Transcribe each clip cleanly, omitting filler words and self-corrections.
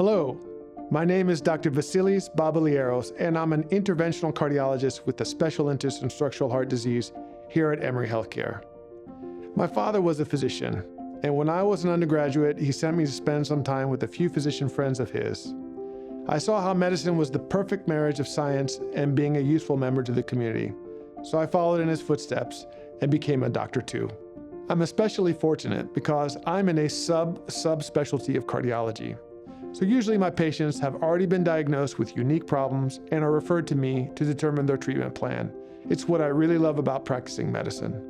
Hello, my name is Dr. Vasilis Babaliaros, and I'm an interventional cardiologist with a special interest in structural heart disease here at Emory Healthcare. My father was a physician, and when I was an undergraduate, he sent me to spend some time with a few physician friends of his. I saw how medicine was the perfect marriage of science and being a useful member to the community, so I followed in his footsteps and became a doctor too. I'm especially fortunate because I'm in a subspecialty of cardiology. So usually my patients have already been diagnosed with unique problems and are referred to me to determine their treatment plan. It's what I really love about practicing medicine.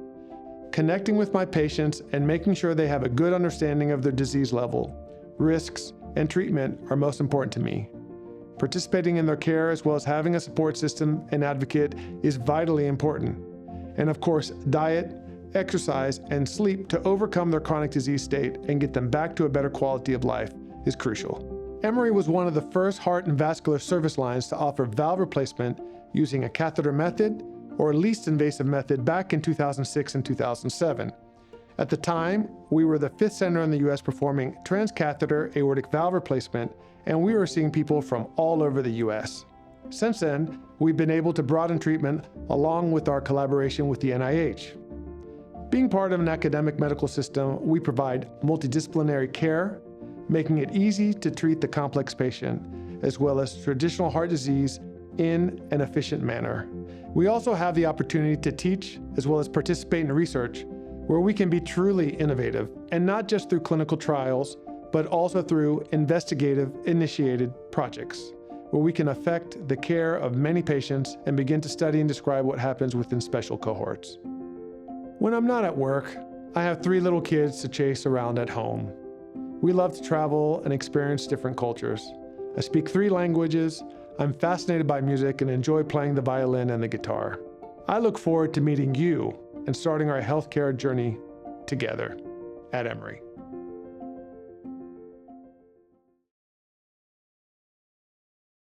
Connecting with my patients and making sure they have a good understanding of their disease level, risks, and treatment are most important to me. Participating in their care as well as having a support system and advocate is vitally important. And of course, diet, exercise, and sleep to overcome their chronic disease state and get them back to a better quality of life is crucial. Emory was one of the first heart and vascular service lines to offer valve replacement using a catheter method or least invasive method back in 2006 and 2007. At the time, we were the 5th center in the US performing transcatheter aortic valve replacement, and we were seeing people from all over the US. Since then, we've been able to broaden treatment along with our collaboration with the NIH. Being part of an academic medical system, we provide multidisciplinary care, making it easy to treat the complex patient, as well as traditional heart disease in an efficient manner. We also have the opportunity to teach as well as participate in research where we can be truly innovative, and not just through clinical trials, but also through investigative-initiated projects, where we can affect the care of many patients and begin to study and describe what happens within special cohorts. When I'm not at work, I have 3 little kids to chase around at home. We love to travel and experience different cultures. I speak 3 languages, I'm fascinated by music, and enjoy playing the violin and the guitar. I look forward to meeting you and starting our healthcare journey together at Emory.